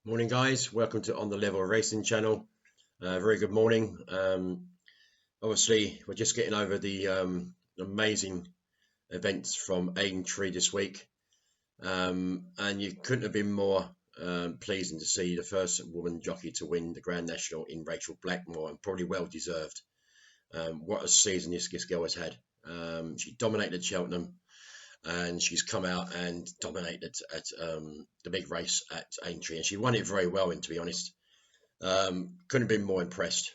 Morning guys, welcome to On the Level Racing channel. Very good morning. Obviously we're just getting over the amazing events from Aintree this week, and you couldn't have been more pleasing to see the first woman jockey to win the Grand National in Rachel Blackmore, and probably well deserved. What a season this girl has had. She dominated Cheltenham, and she's come out and dominated at the big race at Aintree, and she won it very well. And to be honest, couldn't have been more impressed.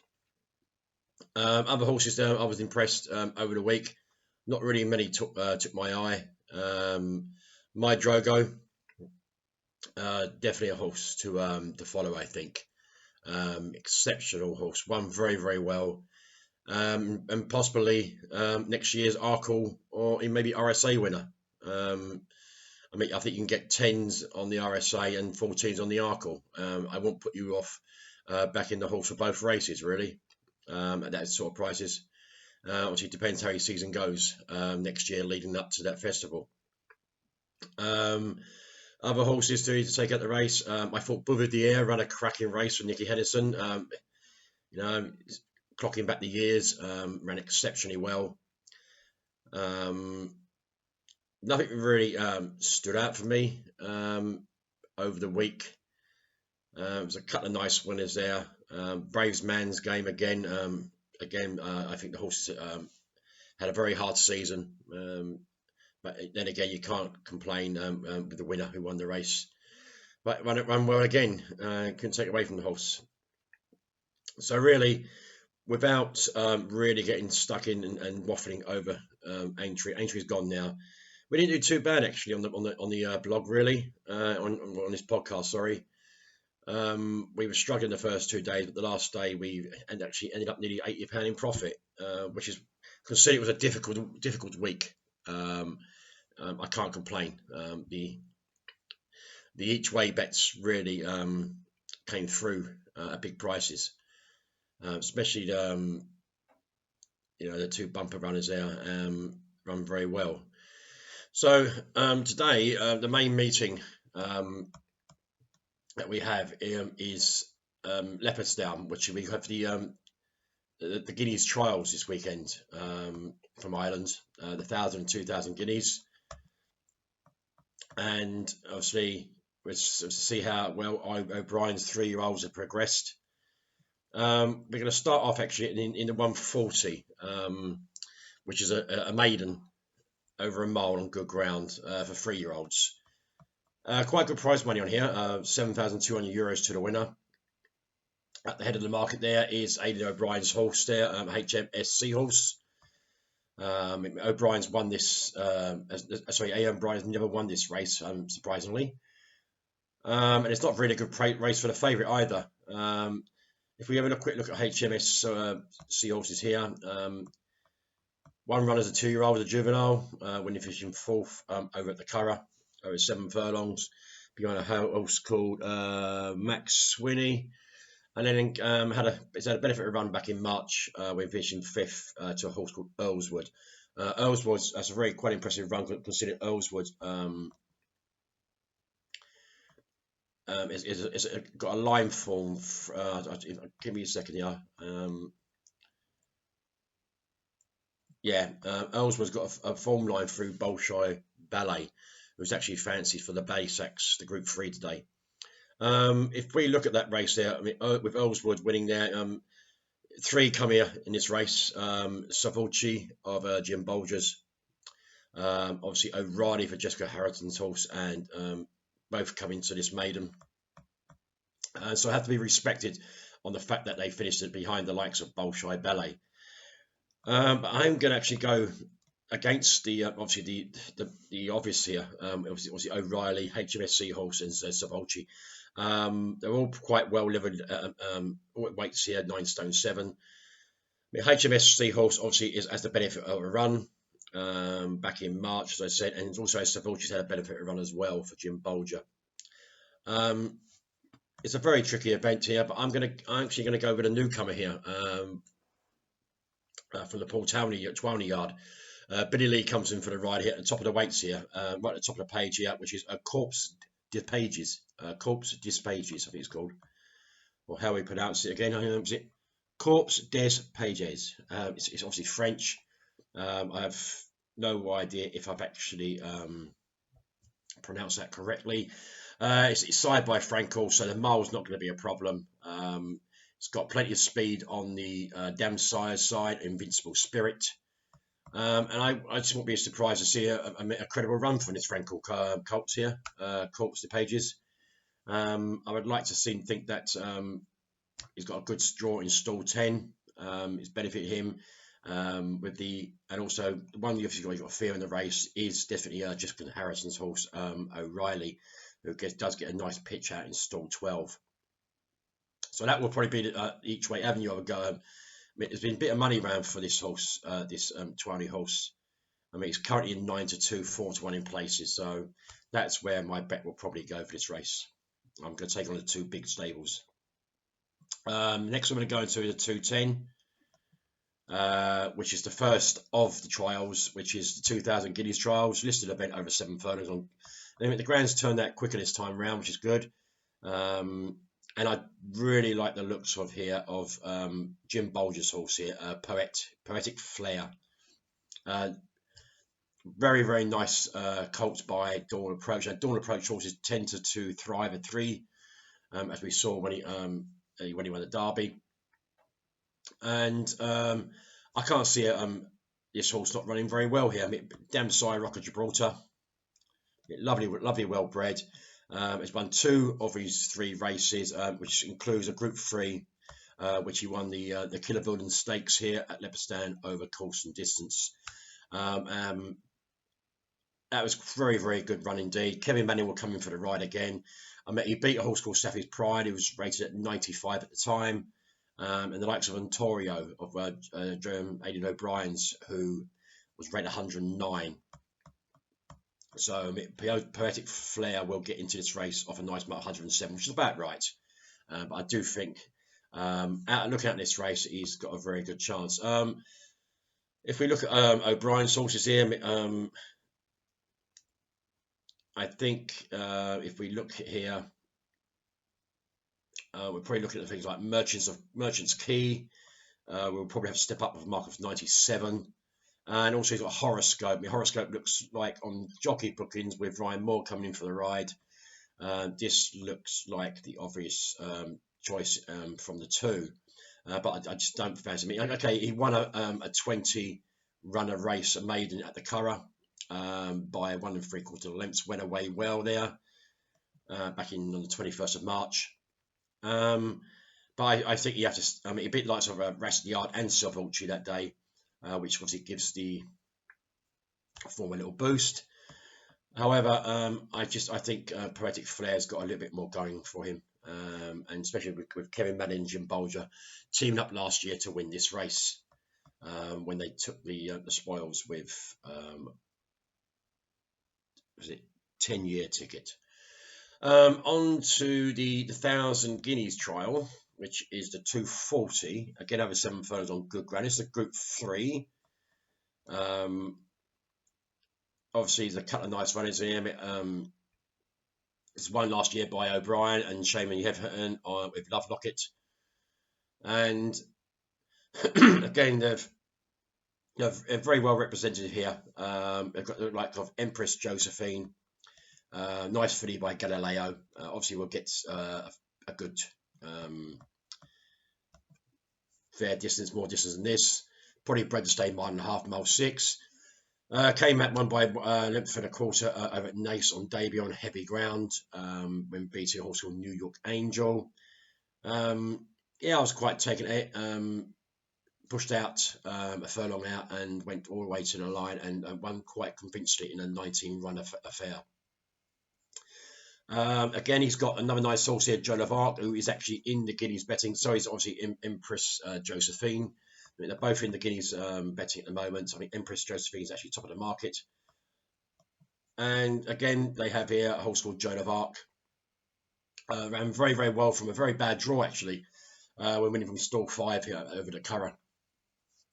Other horses there, I was impressed over the week. Not really many took my eye. My Drogo, definitely a horse to follow. I think exceptional horse, won very well. And possibly next year's Arkle or maybe RSA winner. I think you can get 10s on the RSA and 14s on the Arkle. I won't put you off back in the horse for both races, really, at that sort of prices. Obviously, it depends how your season goes next year leading up to that festival. Other horses to take out the race. I thought Bouvier ran a cracking race for Nicky Henderson. Clocking back the years, ran exceptionally well. Nothing really stood out for me over the week. There was a couple of nice winners there. Braves Man's Game again. I think the horses had a very hard season. But then again, you can't complain with the winner who won the race. But run well again. Couldn't take away from the horse. So really, without really getting stuck in and waffling over Aintree. Aintree's gone now. We didn't do too bad actually on the blog, really, on this podcast. Sorry, we were struggling the first 2 days, but the last day we actually ended up nearly £80 in profit, which is considered it was a difficult week. I can't complain. The each way bets really came through at big prices, especially the two bumper runners there run very well. So today, the main meeting that we have is Leopardstown, which we have the Guineas trials this weekend from Ireland, the 1,000 and 2,000 guineas, and obviously we'll see how well O'Brien's 3-year-olds have progressed. We're going to start off actually in the 140, which is a maiden over a mile on good ground for 3-year-olds. Quite good prize money on here, €7,200 to the winner. At the head of the market there is Aidan O'Brien's horse there, HMS Seahorse. O'Brien's won this, Aidan O'Brien's never won this race, surprisingly. And it's not really a good race for the favourite either. If we have a quick look at HMS Seahorses here, one run as a 2-year-old, a juvenile, when he finished in 4th over at the Curragh, over 7 furlongs, behind a horse called Max Swinney. And then it's had a benefit run back in March when finishing 5th to a horse called Earlswood. Earlswood, that's a quite impressive run, considered Earlswood. It's got a line form. Give me a second here. Earlswood's got a form line through Bolshoi Ballet, who's actually fancied for the Bay-Sacks, the Group 3 today. If we look at that race there, with Earlswood winning there, 3 come here in this race. Savolci of Jim Bolger's, obviously O'Reilly for Jessica Harrington's horse, and both come into this maiden. So I have to be respected on the fact that they finished it behind the likes of Bolshoi Ballet. But I'm going to actually go against the obviously the obvious here. Obviously O'Reilly, HMS Seahorse, and Savolci. They're all quite well levered weights here, 9 stone 7. HMS Seahorse obviously has the benefit of a run back in March, as I said, and also Savolci's had a benefit of a run as well for Jim Bolger. It's a very tricky event here, but I'm actually going to go with a newcomer here from the Paul Townley yard. Billy Lee comes in for the ride here at the top of the weights here, right at the top of the page here, which is a Corpse Pages, Corpse des Pages, I think it's called, or how we pronounce it again. Is it Corpse des Pages? It's obviously French. I have no idea if I've actually pronounced that correctly. It's side by Frankel, so the mile's not going to be a problem. It's got plenty of speed on the Damn Sire side, Invincible Spirit. And I just won't be surprised to see a credible run from this Frankel Colts here, Corpse de Pages. I would like to think that he's got a good draw in stall 10. It's benefited him and also the one you've got fear in the race is definitely Justin Harrison's horse, O'Reilly, who does get a nice pitch out in stall 12. So that will probably be each way avenue I would go. I mean, there's been a bit of money around for this horse, this Twiley horse. I mean, it's currently in 9-2, 4-1 in places, so that's where my bet will probably go for this race. I'm going to take on the two big stables. Next, I'm going to go into the 210, which is the first of the trials, which is the 2000 Guineas trials, listed event over 7 furlongs. The ground's turned out quicker this time round, which is good. And I really like the looks of here of Jim Bolger's horse here, Poetic Flair. Very, very nice colts by Dawn Approach. Now, Dawn Approach horses tend to thrive at 3, as we saw when he won the Derby. And I can't see this horse not running very well here. I mean, Damn Sire, Rock of Gibraltar, lovely, well bred. He's won 2 of his 3 races, which includes a Group 3, which he won the Killervilden Stakes here at Leopardstown over course and distance. That was very, very good run indeed. Kevin Manning will come in for the ride again. I mean, he beat a horse called Sapphi's Pride. He was rated at 95 at the time. And the likes of Ontario, of Aidan O'Brien's, who was rated 109. So I mean, Poetic Flair will get into this race off a nice mark 107, which is about right. But I do think, looking at this race, he's got a very good chance. If we look at O'Brien's horses here, I think if we look here, we're probably looking at things like Merchant's Key. We'll probably have to step up with a mark of 97. And also he's got Horoscope. The Horoscope looks like on jockey bookings with Ryan Moore coming in for the ride. This looks like the obvious choice from the 2. But I just don't fancy me. Okay, he won a 20 runner race, a maiden at the Curragh by 1 3/4 lengths. Went away well there back on the 21st of March. But I think you have to. I mean, a bit like sort of Rest Yard and Silverulchi that day, which obviously gives the form a little boost. However, I think Poetic Flair's got a little bit more going for him, and especially with Kevin Manning and Jim Bolger teaming up last year to win this race when they took the spoils with was it 10-year ticket. On to the 1000 Guineas trial, which is the 240. Again, over 7 furlongs on good ground. It's a Group 3. Obviously, there's a couple of nice runners in here. It's won last year by O'Brien and Shaman Yevherton with Love Locket. And again, they're very well represented here. They've got the like of Empress Josephine. Nice filly by Galileo. Obviously, we'll get a good fair distance, more distance than this. Probably bred to stay 1.5 mile 6. Came at one by length and a quarter over at Nace on debut on heavy ground when beating a horse called New York Angel. Yeah, I was quite taken it. Pushed out a furlong out and went all the way to the line and won quite convincingly in a 19-run affair. Again, he's got another nice horse here, Joan of Arc, who is actually in the Guineas betting. So he's obviously Empress Josephine. I mean, they're both in the Guineas betting at the moment. I mean, Empress Josephine is actually top of the market. And again, they have here a horse called Joan of Arc. Ran very, very well from a very bad draw, actually. When winning from stall 5 here over the Curragh.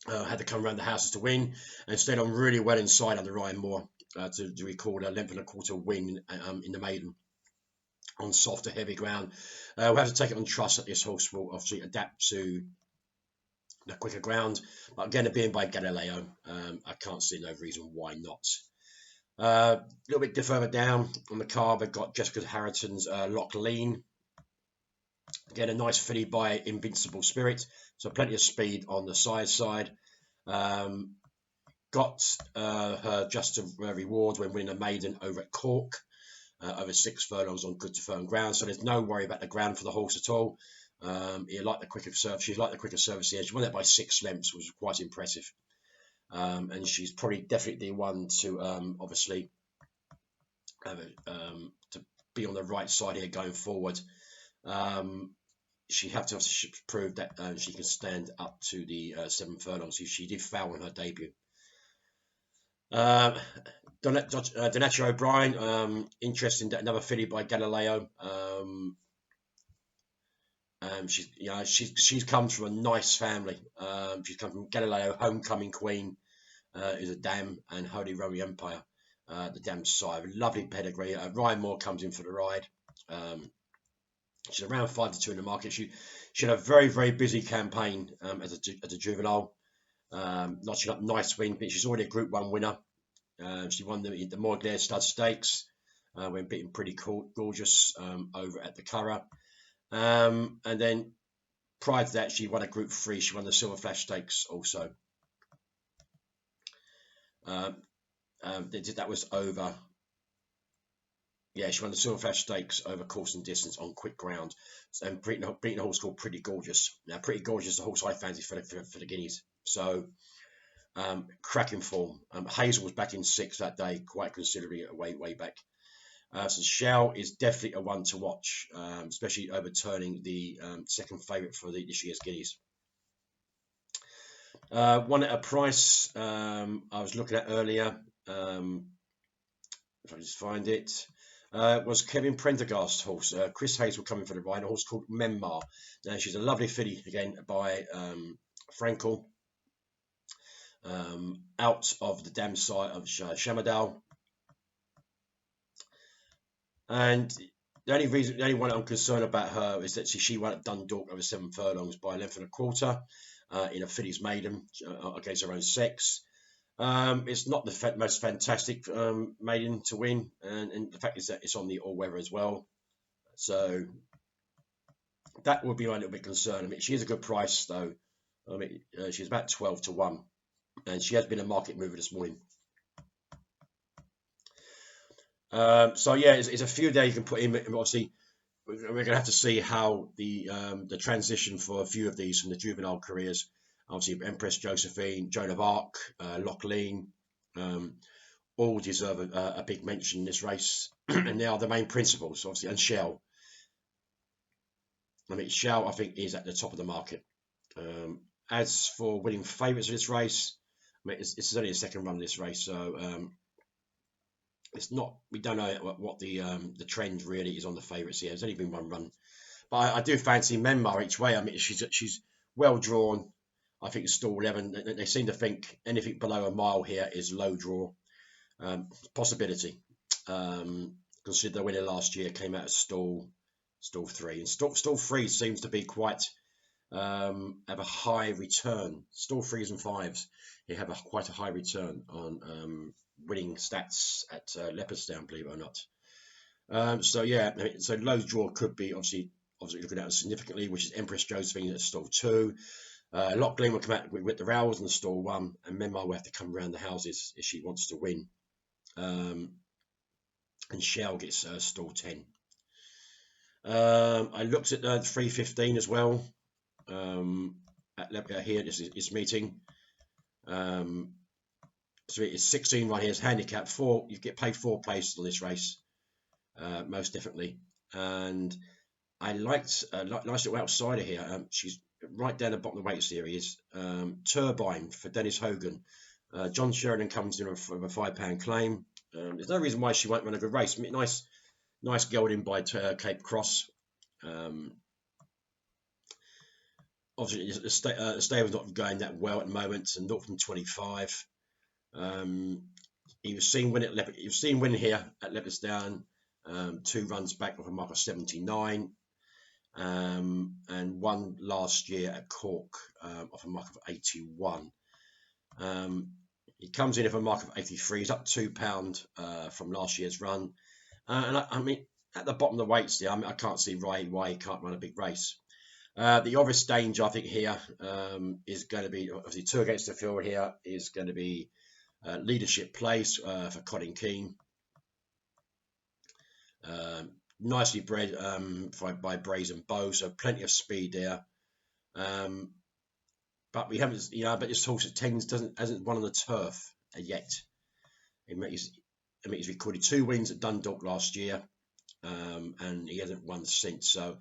Had to come around the houses to win and stayed on really well inside under Ryan Moore to record a length and a quarter win in the maiden. on softer, heavy ground. We'll have to take it on trust that this horse will obviously adapt to the quicker ground. But again, being by Galileo, I can't see no reason why not. A little bit further down on the card, we've got Jessica Harrington's Lock Lean. Again, a nice filly by Invincible Spirit, so plenty of speed on the side. Got her just a reward when winning a maiden over at Cork, over 6 furlongs on good to firm ground. So there's no worry about the ground for the horse at all. He liked the quicker serve. She liked the quicker service here. She won that by 6 lengths, which was quite impressive. And she's probably definitely one to obviously to be on the right side here going forward. She have to prove that she can stand up to the 7 furlongs. She did foul in her debut. Donatia O'Brien, interesting, another filly by Galileo. She's come from a nice family. She's come from Galileo, Homecoming Queen, is a dam, and Holy Roman Empire, the dam side. Lovely pedigree. Ryan Moore comes in for the ride. She's around 5 to 2 in the market. She had a very, very busy campaign as a juvenile, notching up nice win. But she's already a Group 1 winner. She won the Morglare Stud Stakes when beating Pretty Gorgeous over at the Curragh. And then prior to that, she won a Group 3. She won the Silver Flash Stakes also. That was over. Yeah, she won the Silver Flash Stakes over course and distance on quick ground, and beating a horse called Pretty Gorgeous. Now, Pretty Gorgeous is a horse I fancy for the Guineas. So, cracking form. Hazel was back in 6 that day, quite considerably way back. So Shell is definitely a one to watch, especially overturning the second favourite for this year's Guineas. One at a price I was looking at earlier, if I just find it, was Kevin Prendergast's horse. Chris Hayes will come in for the ride, a horse called Memoir. Now, she's a lovely filly, again, by Frankel, out of the dam side of Shamadal. And the only one I'm concerned about her is that she won at Dundalk over 7 furlongs by a length and a quarter in a filly's maiden against her own sex. It's not the most fantastic maiden to win, and the fact is that it's on the all-weather as well. So that would be my little bit concerned. I mean, she is a good price, though. I mean, she's about 12 to 1, and she has been a market mover this morning. So yeah, it's a few there you can put in. Obviously, we're going to have to see how the transition for a few of these from the juvenile careers. Obviously, Empress Josephine, Joan of Arc, Lock Lean, all deserve a big mention in this race. And they are the main principals, obviously, and Shell. I mean, Shell, I think, is at the top of the market. As for winning favourites of this race, I mean, it's only a second run of this race, so it's not. We don't know what the trend really is on the favourites here. There's only been one run, but I do fancy Memoir each way. I mean, she's well drawn. I think it's stall 11. They seem to think anything below a mile here is low draw. Possibility. Consider the winner last year came out of stall 3, and stall 3 seems to be quite have a high return. Stall 3s and 5s, they have quite a high return on winning stats at Leopardstown, believe it or not. So yeah, so low draw could be obviously looking at it significantly, which is Empress Josephine at stall 2. Lock Lean will come out with the Rowells in stall 1, and Memoir will have to come around the houses if she wants to win. And Shell gets stall 10. I looked at the 3:15 as well at here this meeting. So it's 16 right here. It's handicap 4. You get paid 4 places on this race, most definitely. And I liked a nice little outsider here. She's right down the bottom of the weight series. Turbine for Dennis Hogan. John Sheridan comes in with a £5 claim. There's no reason why she won't run a good race. I mean, nice gelding by Cape Cross. Obviously, the stable's not going that well at the moment, and 0 from 25. He was seen winning here at Leopardstown. 2 runs back off a mark of 79, and 1 last year at Cork off a mark of 81. He comes in at a mark of 83. He's up £2 from last year's run. And I mean, at the bottom of the weights there, I can't see why he can't run a big race. The obvious danger, I think, here is going to be, obviously, 2 against the field here is going to be Leadership Place for Colin Keane. Nicely bred by Brazen Bow, so plenty of speed there. But we haven't, but this horse at Tens hasn't won on the turf yet. He's recorded 2 wins at Dundalk last year, and he hasn't won since. So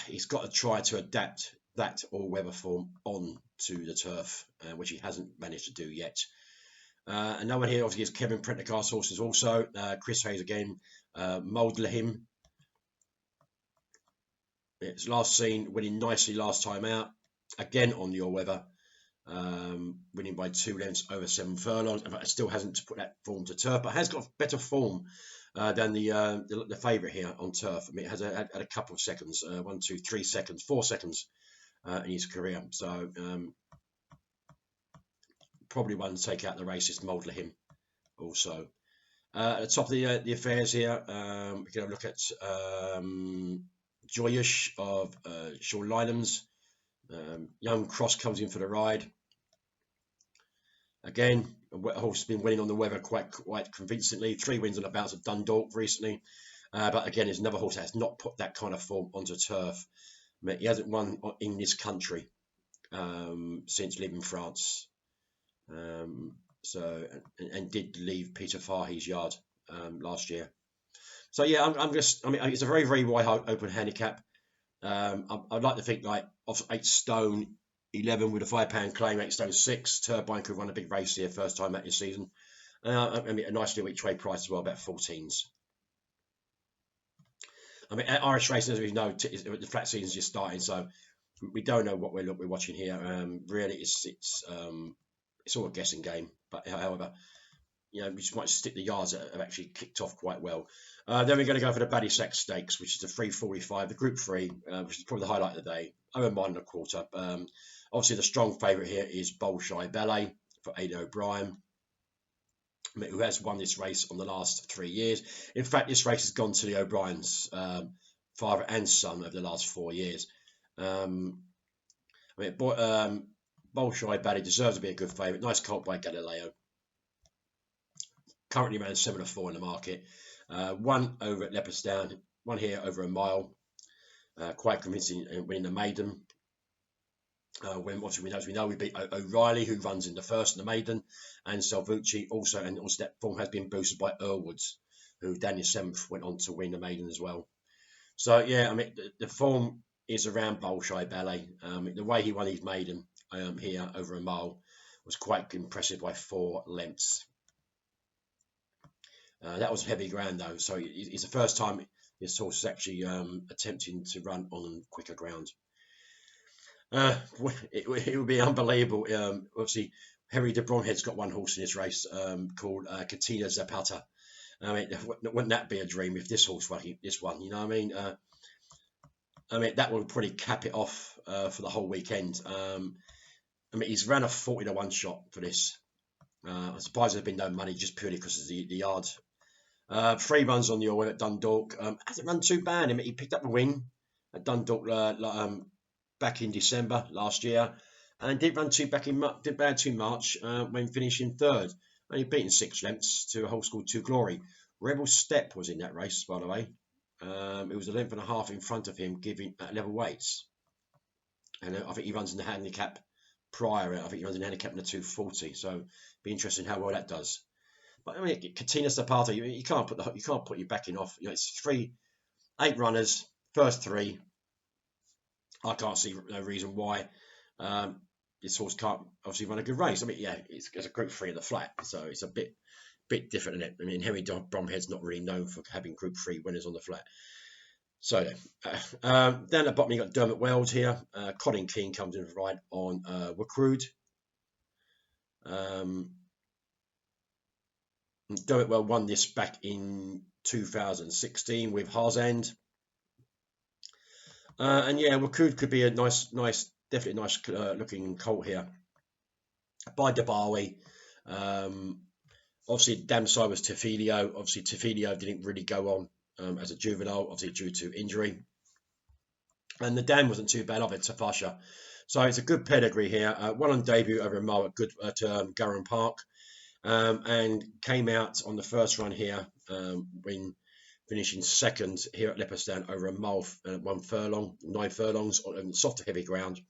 he's got to try to adapt that all-weather form on to the turf, which he hasn't managed to do yet. Another one here, obviously, is Kevin Prendergast horses also. Chris Hayes again, Moldlehim. It's last seen winning nicely last time out. Again on the all-weather, winning by 2 lengths over 7 furlongs. In fact, it still hasn't put that form to turf, but has got better form than the favourite here on turf. I mean, it has had a couple of seconds, 1, 2, 3 seconds, 4 seconds in his career. So probably one to take out the race is Moldlehim also. At the top of the affairs here, we can have a look at Joyish of Sean Lynham's. Young Cross comes in for the ride. Again, a horse has been winning on the weather quite convincingly. 3 wins on the bounce at Dundalk recently. But again, there's another horse that has not put that kind of form onto turf. I mean, he hasn't won in this country since leaving France. And did leave Peter Fahey's yard last year. So yeah, I mean, it's a very, very wide open handicap. I'd like to think like off 8 stone 11 with a £5 claim, 8 stone 6. Turbine could run a big race here first time out this season. I mean, a nice little each way price as well, about 14s. I mean, Irish racing, as we know, the flat season's just starting, so we don't know what we're watching here. Really, it's all a guessing game. But however, we just might stick the yards that have actually kicked off quite well. Then we're going to go for the Ballysack Stakes, which is the 345, the Group 3, which is probably the highlight of the day. Over 1.25. Obviously, the strong favourite here is Bolshoi Ballet for Aidan O'Brien, who has won this race on the last 3 years. In fact, this race has gone to the O'Briens, father and son, over the last 4 years. I mean, Bolshoi Ballet deserves to be a good favourite. Nice colt by Galileo. Currently around 7-4 in the market. 1 over at Leopardstown, 1 here over a mile. Quite convincing winning the maiden. When we know we beat O'Reilly, who runs in the first in the maiden, and Salvucci also, and also that form has been boosted by Earlwoods, who Daniel 7th went on to win the maiden as well. So yeah, I mean the form is around Bolshoi Ballet. The way he won his maiden here over a mile was quite impressive by 4 lengths. That was heavy ground though, so it's the first time this horse is actually attempting to run on quicker ground. It would be unbelievable. Obviously, Henry de Bromhead's got 1 horse in this race called Katina Zapata. I mean, wouldn't that be a dream if this horse won this one? You know what I mean? I mean, that would probably cap it off for the whole weekend. I mean, he's ran a 40-1 shot for this. I'm surprised there's been no money just purely because of the yard. 3 runs on the all at Dundalk. Hasn't run too bad. I mean, he picked up a win at Dundalk back in December last year, and did run did bad too much when finishing 3rd. Only beaten 6 lengths to a horse called Two Glory. Rebel Step was in that race, by the way. It was a length and a half in front of him, giving at level weights. And I think he runs in the handicap prior. I think he runs in the handicap in the 240. So be interesting how well that does. But I mean, Katina Zapata, you can't put your backing off. It's 8 runners, first 3. I can't see no reason why this horse can't obviously run a good race. I mean, yeah, it's a Group 3 in the flat, so it's a bit different, isn't it? I mean, Henry Bromhead's not really known for having Group 3 winners on the flat. So down at the bottom, you've got Dermot Weld here. Colin Keane comes in right on Wookrood. Derek Well won this back in 2016 with Harzand. And yeah, Wakud could be a nice, definitely nice looking colt here by Dabawi. Obviously, damn side was Tefilio. Obviously, Tefilio didn't really go on as a juvenile, obviously due to injury. And the dam wasn't too bad of it, Tafasha. So it's a good pedigree here. Won on debut over a mile at Garum Park, and came out on the first run here when finishing second here at Leopardstown over a mile, 1 furlong, 9 furlongs on softer heavy ground,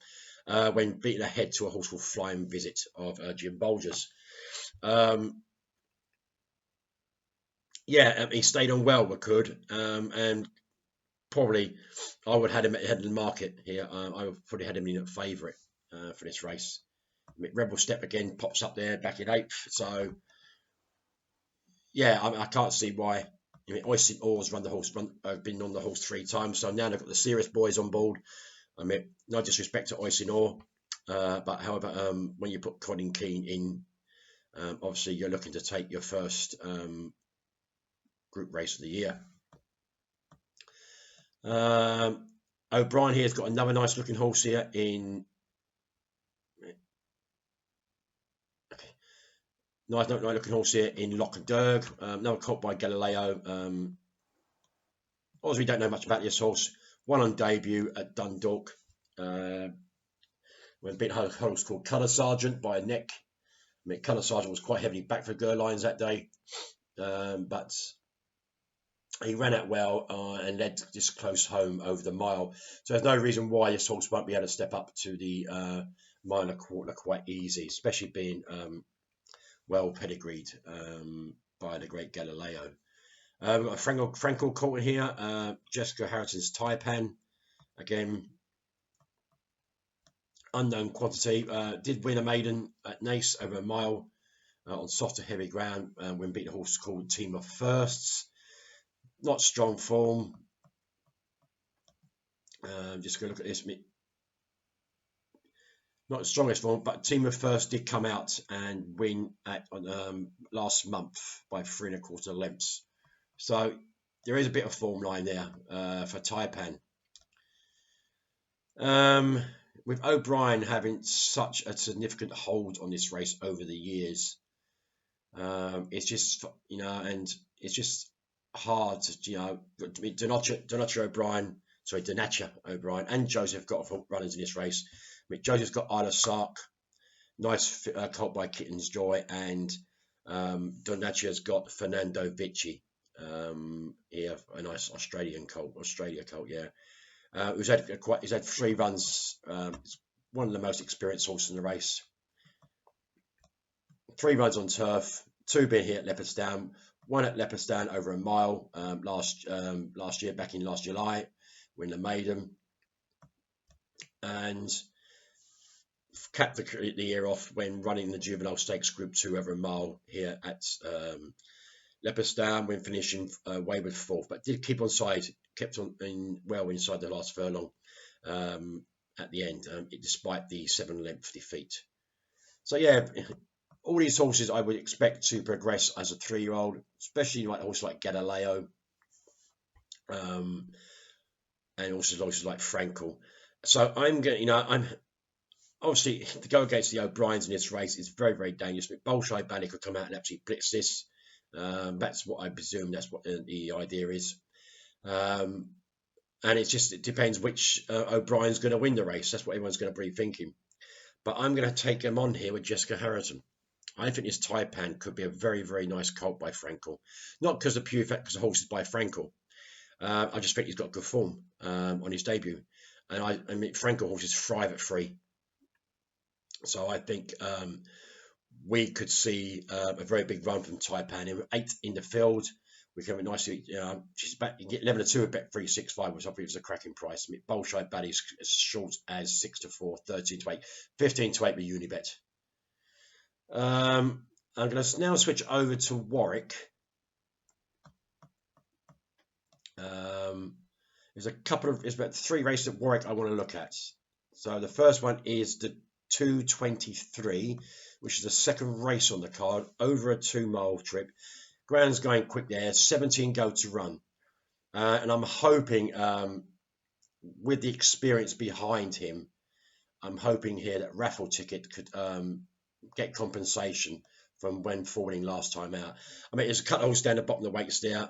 when beating ahead to a horse called Flying Visit of Jim Bolger's. Yeah, he stayed on well, we could, and probably I would have had him ahead of the market here. I would probably had him in at favourite for this race. Rebel Step again pops up there back in 8th, so yeah, I can't see why. I mean, Oisin Orr's run the horse, been on the horse 3 times, so now they've got the serious boys on board. I mean, no disrespect to Oisin Orr, but however, when you put Colin Keane in, obviously you're looking to take your first group race of the year. O'Brien here has got another nice looking horse here in. Nice looking horse here in Lockderg. Another colt by Galileo. Obviously, we don't know much about this horse. Won on debut at Dundalk. When beat a horse called Colour Sergeant by a neck. I mean, Colour Sergeant was quite heavily back for Gerlines that day, but he ran out well and led this close home over the mile. So there's no reason why this horse won't be able to step up to the mile and a quarter quite easy, especially being well pedigreed by the great Galileo. We've got a Franco colt here, Jessica Harrington's Taipan. Again, unknown quantity. Did win a maiden at Naas over a mile on softer heavy ground when beat a horse called Team of Firsts. Not strong form. Just going to look at this. Not the strongest form, but Team of First did come out and win at last month by 3 1/4 lengths. So there is a bit of form line there for Taipan. With O'Brien having such a significant hold on this race over the years, it's just, and it's just hard to, Donatia O'Brien, and Joseph got runners in this race. I mean, Joseph's got Isla Sark, nice colt by Kitten's Joy, and Donatia's got Fernando Vici, here, a nice Australia colt, yeah. He's had 3 runs. It's one of the most experienced horses in the race. 3 runs on turf, 2 being here at Leopardstown. 1 at Leopardstown over a mile last year, back in last July, when the maiden, and capped the year off when running the Juvenile Stakes Group 2 over a mile here at Leopardstown, when finishing wayward 4th, but did keep on side, kept on well inside the last furlong at the end, despite the 7-length defeat. So yeah, all these horses I would expect to progress as a 3-year-old, especially like horses like Galileo, and also horses like Frankel. So I'm going, I'm obviously to go against the O'Briens in this race is very, very dangerous. But Bolshoi Bally could come out and absolutely blitz this. That's what I presume. That's what the idea is. And it depends which O'Brien's going to win the race. That's what everyone's going to be thinking. But I'm going to take him on here with Jessica Harrington. I think this Taipan could be a very, very nice colt by Frankel. Not because of pure fact, because the horse is by Frankel. I just think he's got good form on his debut. And I mean, Frankel horses thrive at 3. So I think we could see a very big run from Taipan. In 8th in the field, we can have a nice. She's back. You can get 11-2 at bet 365, which I think is a cracking price. I mean, Bolshoi Bally's as short as 6-4, 13-8, 15-8 with Unibet. I'm going to now switch over to Warwick. There's about 3 races at Warwick I want to look at. So the first one is the 223, which is the second race on the card, over a 2-mile trip. Ground's going quick there. 17 go to run. And I'm hoping, with the experience behind him, I'm hoping here that Raffle Ticket could get compensation from when falling last time out. I mean, there's a couple of horses down the bottom of the weights there.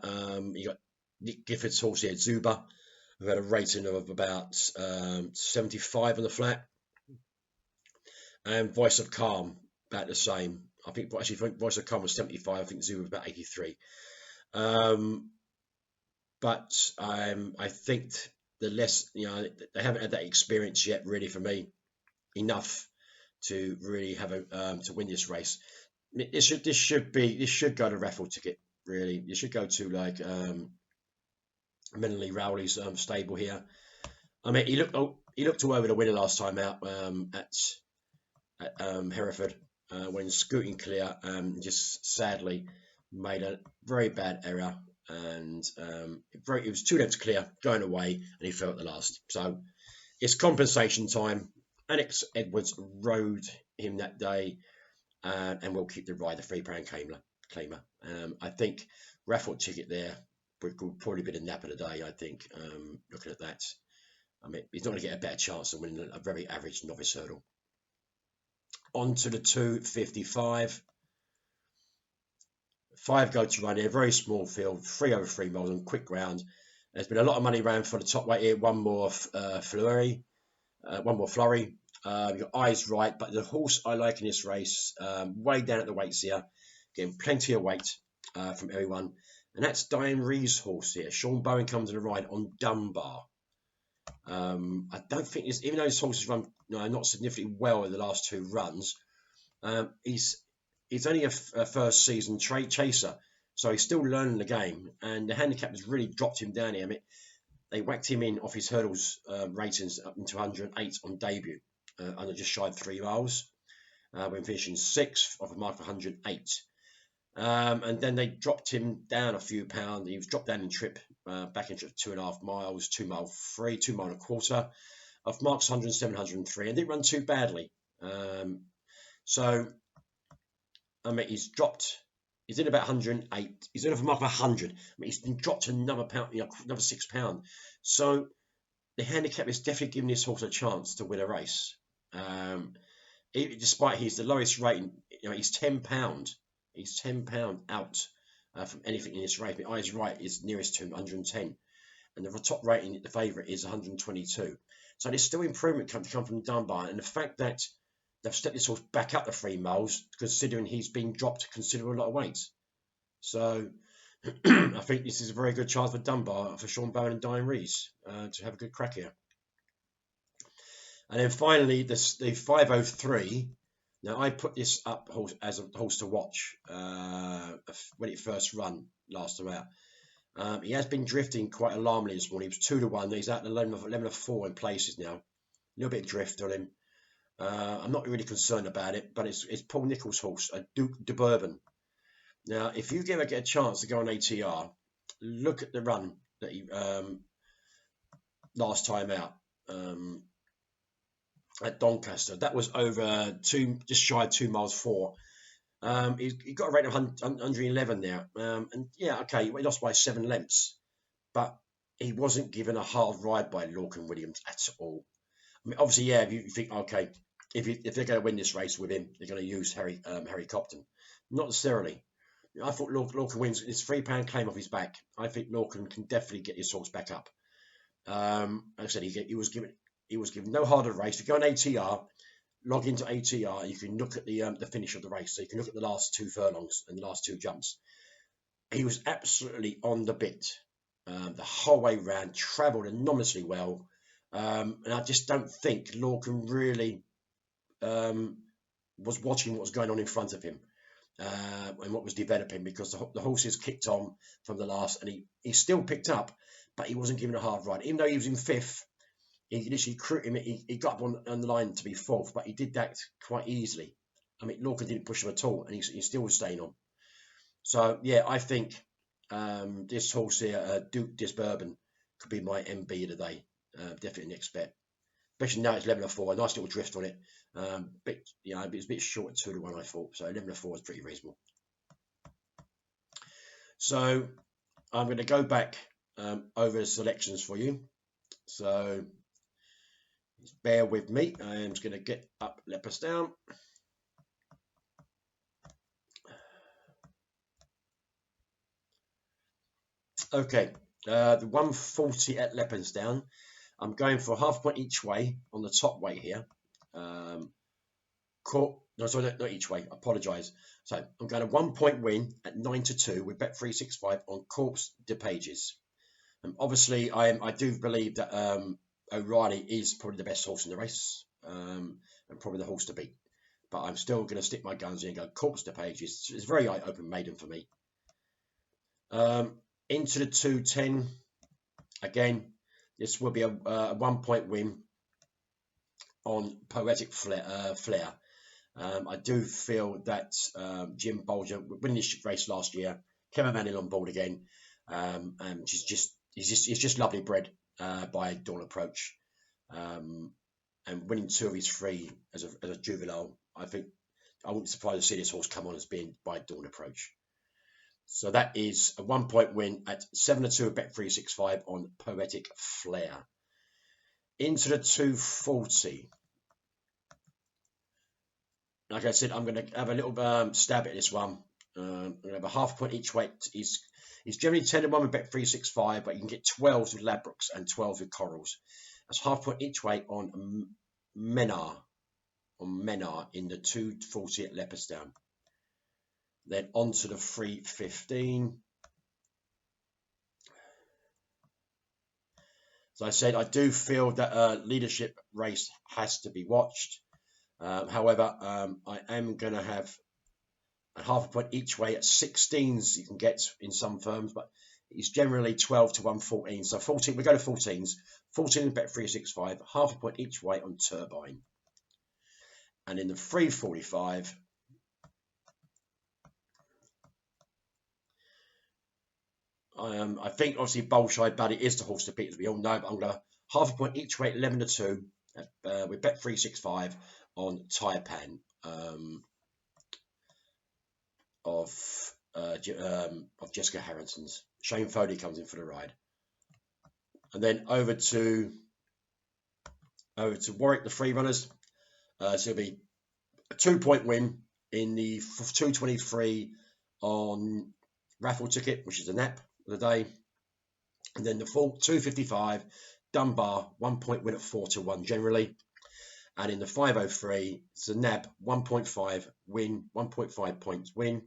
You got Nick Gifford's horse here, Zuba, who had a rating of about 75 on the flat. And Voice of Calm, about the same. I think Voice of Calm was 75. I think Zuba was about 83. But I think the less, they haven't had that experience yet, really, for me, enough to really have to win this race. This should go to Raffle Ticket, really. This should go to like Menley Rowley's stable here. I mean, he looked all over the winner last time out at Hereford when scooting clear, just sadly made a very bad error, and it was 2 lengths clear going away, and he fell at the last. So it's compensation time. Alex Edwards rode him that day, and we'll keep the ride, the £3 claimer. I think Raffle Ticket there would probably be the nap of the day, I think, looking at that. I mean, he's not going to get a better chance of winning a very average novice hurdle. On to the 255. 5 go to run here, very small field, 3 over 3 miles on quick ground. There's been a lot of money around for the top weight here. One more flurry. You've got Eyes Right, but the horse I like in this race, way down at the weights here, getting plenty of weight from everyone, and that's Diane Ree's horse here. Sean Bowen comes in the ride on Dunbar. I don't think, even though his horses run not significantly well in the last 2 runs, he's only a first season chaser, so he's still learning the game, and the handicap has really dropped him down here. I mean, they whacked him in off his hurdles ratings up into 108 on debut, under just shy of 3 miles, when finishing 6th off a mark of 108. And then they dropped him down a few pounds. He was dropped down in trip, back in trip 2.5 miles, 2 mile 3, 2 mile and a quarter, of marks 107, 103, and didn't run too badly. So, I mean, he's in about 108. He's in a mark of 100. I mean, he's been dropped to another pound, another £6. So the handicap is definitely giving this horse a chance to win a race. Despite he's the lowest rating, he's £10. He's £10 out from anything in this race. I mean, Eyes Right is nearest to him, 110, and the top rating, the favourite, is 122. So there's still improvement to come from Dunbar, and the fact that they've stepped this horse back up the 3 miles, considering he's been dropped a considerable lot of weight. So I think this is a very good chance for Dunbar, for Sean Bowen and Diane Rees to have a good crack here. And then finally, the 503. Now, I put this up as a horse to watch when it first run last time out. He has been drifting quite alarmingly this morning. He was 2 to 1. He's at 11 of 4 in places now. A little bit of drift on him. I'm not really concerned about it, but it's Paul Nicholls' horse, a Duke de Bourbon. Now, if you ever get a chance to go on ATR, look at the run that he last time out at Doncaster. That was over just shy of 2 miles 4. He got a rate of 111 there, and yeah, okay, he lost by 7 lengths, but he wasn't given a hard ride by Lorcan Williams at all. I mean, obviously, yeah, if you think, okay, if they're going to win this race with him, they're going to use Harry Copton. Not necessarily. I thought Lorcan wins. It's £3 claim off his back. I think Lorcan can definitely get his horse back up. Like I said, he was given no harder race. If you go on ATR, log into ATR, you can look at the finish of the race. So you can look at the last 2 furlongs and the last 2 jumps. He was absolutely on the bit the whole way round, travelled enormously well. And I just don't think Lorcan really was watching what was going on in front of him and what was developing, because the horses kicked on from the last, and he still picked up, but he wasn't given a hard ride. Even though he was in 5th, he literally he got up on the line to be 4th, but he did that quite easily. I mean, Lorcan didn't push him at all, and he still was staying on. So yeah, I think this horse here, Duke de Bourbon, could be my MB of the day. Definitely next bet, especially now it's 11 of 4. A nice little drift on it. It was a bit short at 2 to 1, I thought. So 11 of 4 is pretty reasonable. So I'm going to go back over the selections for you. So bear with me. I am just going to get up Leopardstown. Okay, the 140 at Leopardstown. I'm going for half point each way on the top weight here. No, sorry, not each way. I apologise. So I'm going to 1 point win at 9-2 with Bet365 on Corpse de Pages. Obviously, I do believe that O'Reilly is probably the best horse in the race and probably the horse to beat. But I'm still going to stick my guns in and go Corpse de Pages. It's very open maiden for me. Into the 210. Again, this will be a 1 point win on Poetic Flair. I do feel that Jim Bolger winning this race last year, Kevin Manning on board again, and he's just lovely bred by Dawn Approach, and winning 2 of his 3 as a juvenile. I think I wouldn't be surprised to see this horse come on as being by Dawn Approach. So that is a 1 point win at 7-2 at Bet365 on Poetic Flair. Into the 240. Like I said, I'm going to have a little stab at this one. I'm going to have a half point each way. He's generally 10-1 with Bet365, but you can get 12s with Ladbrokes and 12s with Corals. That's half point each way on Menar in the 240 at Leopardstown. Then on to the 315. As I said, I do feel that a leadership race has to be watched. However, I am going to have a half a point each way at 16s you can get in some firms, but it's generally 12 to 114. So 14, we go to 14s. 14 in Bet365, half a point each way on Turbine. And in the 345, I think obviously Bolshoi Buddy is the horse to beat, as we all know, but I'm going to half a point each way at 11-2 with Bet365 on Taipan of Jessica Harrington's. Shane Foley comes in for the ride. And then over to Warwick, the free runners. So it'll be a 2 point win in the 223 on raffle ticket, which is a nap of the day. And then the full 255 Dunbar 1 point win at 4-1 generally. And in the 503, it's a NAB 1.5 win, 1.5 points win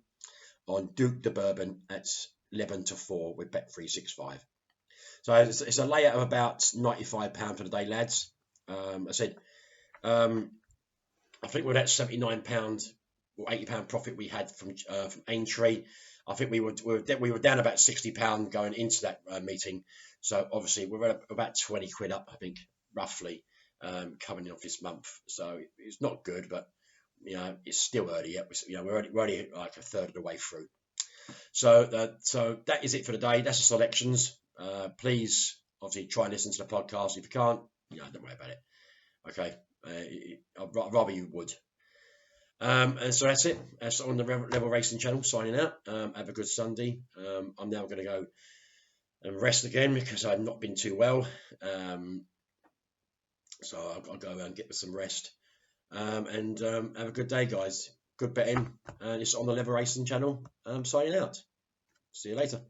on Duke de Bourbon at 11-4 with Bet365. So it's a layout of about £95 for the day, lads. I said, I think with that £79 or £80 profit we had from Aintree, I think we were down about £60 going into that meeting. So obviously we're at about 20 quid up, I think, roughly, coming in off this month. So it's not good, but it's still early yet. We're already like a third of the way through. So that is it for the day. That's the selections. Please obviously try and listen to the podcast. If you can't, don't worry about it. Okay, I'd rather you would. And so that's it. That's on the Level Racing channel. Signing out. Have a good Sunday. I'm now going to go and rest again because I've not been too well. So I'll go and get some rest. And have a good day, guys. Good betting. And it's on the Level Racing channel. Signing out. See you later.